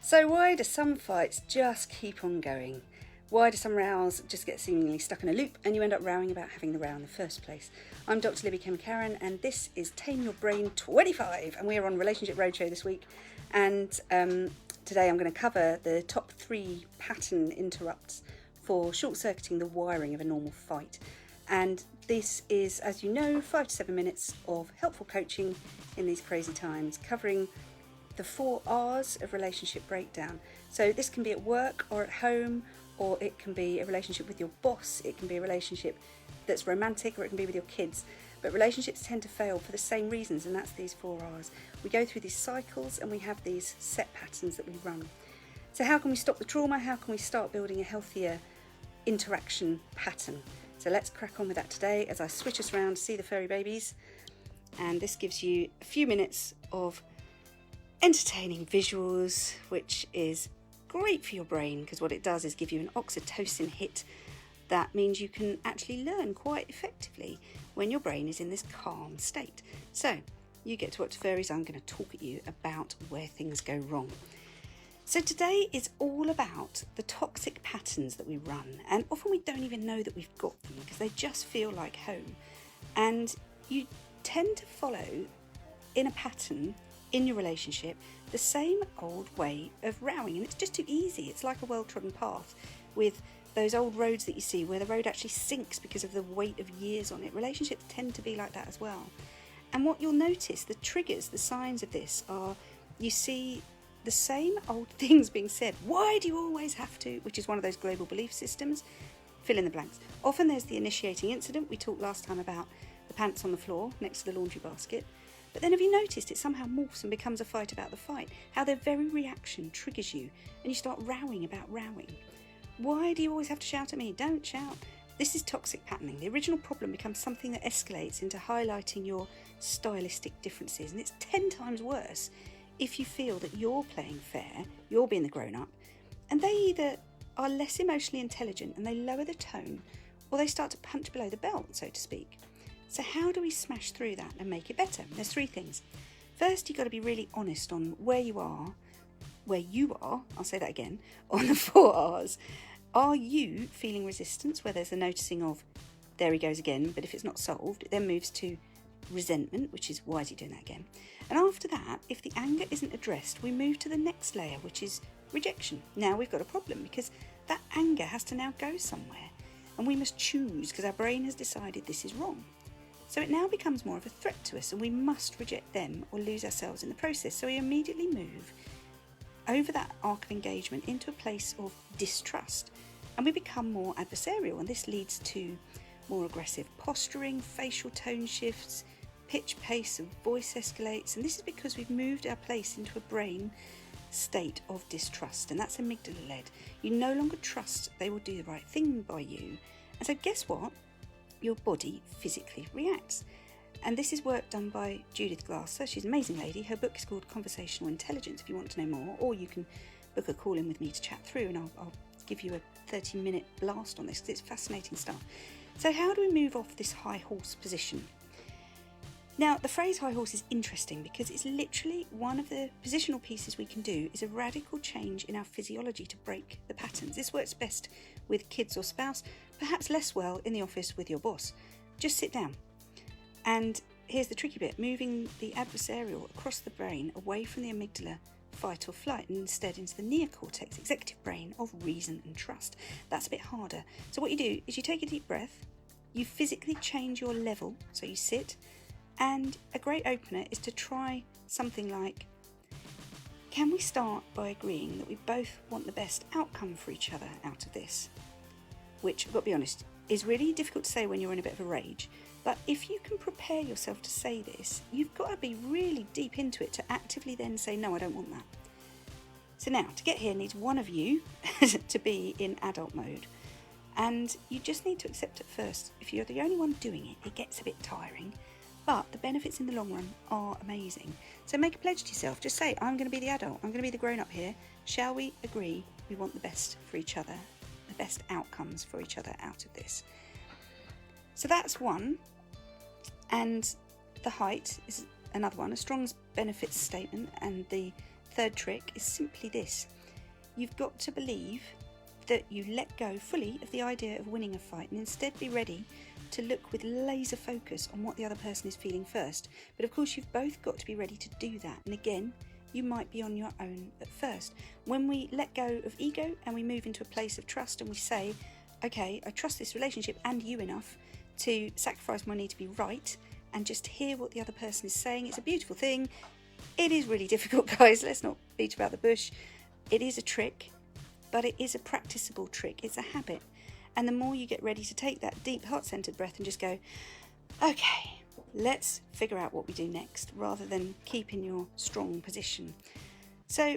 So why do some fights just keep on going? Why do some rows just get seemingly stuck in a loop and you end up rowing about having the row in the first place? I'm Dr. Libby Kemkaran and this is Tame Your Brain 25 and we're on Relationship Roadshow this week, and today I'm going to cover the top 3 pattern interrupts for short-circuiting the wiring of a normal fight. And this is, as you know, 5 to 7 minutes of helpful coaching in these crazy times, covering the 4 R's of relationship breakdown. So this can be at work or at home, or it can be a relationship with your boss, it can be a relationship that's romantic, or it can be with your kids. But relationships tend to fail for the same reasons, and that's these 4 R's. We go through these cycles and we have these set patterns that we run. So how can we stop the trauma? How can we start building a healthier interaction pattern? So let's crack on with that today as I switch us around to see the furry babies. And this gives you a few minutes of entertaining visuals, which is great for your brain because what it does is give you an oxytocin hit. That means you can actually learn quite effectively when your brain is in this calm state. So you get to watch furries. I'm going to talk at you about where things go wrong. So today is all about the toxic patterns that we run, and often we don't even know that we've got them because they just feel like home. And you tend to follow in a pattern in your relationship the same old way of rowing, and it's just too easy. It's like a well-trodden path with those old roads that you see where the road actually sinks because of the weight of years on it. Relationships tend to be like that as well. And what you'll notice, the triggers, the signs of this are, you see the same old things being said. Why do you always have to? Which is one of those global belief systems. Fill in the blanks. Often there's the initiating incident. We talked last time about the pants on the floor next to the laundry basket. But then have you noticed it somehow morphs and becomes a fight about the fight? How their very reaction triggers you and you start rowing about rowing. Why do you always have to shout at me? Don't shout. This is toxic patterning. The original problem becomes something that escalates into highlighting your stylistic differences. And it's 10 times worse if you feel that you're playing fair, you're being the grown-up, and they either are less emotionally intelligent and they lower the tone, or they start to punch below the belt, so to speak. So how do we smash through that and make it better? There's 3 things. First, you've got to be really honest on where you are, I'll say that again, on the 4 R's. Are you feeling resistance, where there's a noticing of, there he goes again, but if it's not solved, it then moves to resentment, which is, why is he doing that again? And after that, if the anger isn't addressed, we move to the next layer, which is rejection. Now we've got a problem because that anger has to now go somewhere, and we must choose because our brain has decided this is wrong. So it now becomes more of a threat to us, and we must reject them or lose ourselves in the process. So we immediately move over that arc of engagement into a place of distrust, and we become more adversarial, and this leads to more aggressive posturing, facial tone shifts, pitch, pace of voice escalates, and this is because we've moved our place into a brain state of distrust, and that's amygdala led. You no longer trust they will do the right thing by you, and so guess what? Your body physically reacts. And this is work done by Judith Glasser. She's an amazing lady. Her book is called Conversational Intelligence if you want to know more, or you can book a call in with me to chat through, and I'll give you a 30-minute blast on this because it's fascinating stuff. So how do we move off this high horse position? Now, the phrase high horse is interesting because it's literally one of the positional pieces we can do is a radical change in our physiology to break the patterns. This works best with kids or spouse, perhaps less well in the office with your boss. Just sit down. And here's the tricky bit, moving the adversarial across the brain away from the amygdala, fight or flight, and instead into the neocortex, executive brain of reason and trust. That's a bit harder. So what you do is you take a deep breath, you physically change your level, so you sit, and a great opener is to try something like, can we start by agreeing that we both want the best outcome for each other out of this? Which, I've got to be honest, is really difficult to say when you're in a bit of a rage. But if you can prepare yourself to say this, you've got to be really deep into it to actively then say, no, I don't want that. So now, to get here needs one of you to be in adult mode. And you just need to accept at first, if you're the only one doing it, it gets a bit tiring. But the benefits in the long run are amazing. So make a pledge to yourself. Just say, I'm going to be the adult. I'm going to be the grown-up here. Shall we agree we want the best for each other, the best outcomes for each other out of this? So that's one. And the height is another one, a strong benefits statement. And the third trick is simply this. you've got to believe that you let go fully of the idea of winning a fight and instead be ready to look with laser focus on what the other person is feeling first. But of course you've both got to be ready to do that, and again, you might be on your own at first. When we let go of ego and we move into a place of trust and we say, okay, I trust this relationship and you enough to sacrifice my need to be right and just hear what the other person is saying, it's a beautiful thing. It is really difficult, guys, let's not beat about the bush. It is a trick, but it is a practicable trick, it's a habit. And the more you get ready to take that deep heart-centered breath and just go, okay, let's figure out what we do next, rather than keep in your strong position. So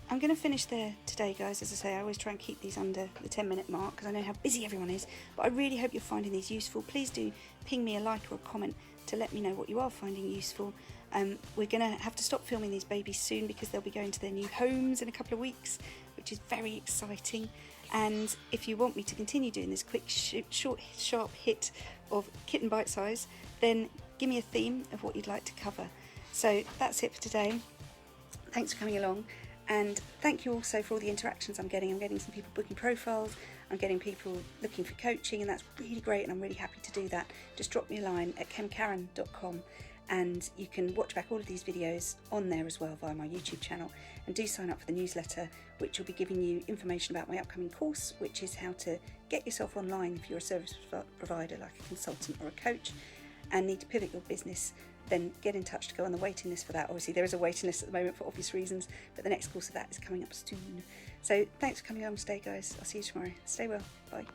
I'm going to finish there today, guys. As I say, I always try and keep these under the 10-minute mark because I know how busy everyone is, but I really hope you're finding these useful. Please do ping me a like or a comment to let me know what you are finding useful. We're going to have to stop filming these babies soon because they'll be going to their new homes in a couple of weeks, which is very exciting. And if you want me to continue doing this quick, short, sharp hit of kitten bite size, then give me a theme of what you'd like to cover. So that's it for today. Thanks for coming along, and thank you also for all the interactions I'm getting. I'm getting some people booking profiles, I'm getting people looking for coaching, and that's really great, and I'm really happy to do that. Just drop me a line at kemkaran.com, and you can watch back all of these videos on there as well via my YouTube channel, and do sign up for the newsletter, which will be giving you information about my upcoming course, which is how to get yourself online if you're a service provider like a consultant or a coach and need to pivot your business. Then get in touch to go on the waiting list for that. Obviously there is a waiting list at the moment for obvious reasons, but the next course of that is coming up soon. So thanks for coming along today, guys. I'll see you tomorrow. Stay well. Bye.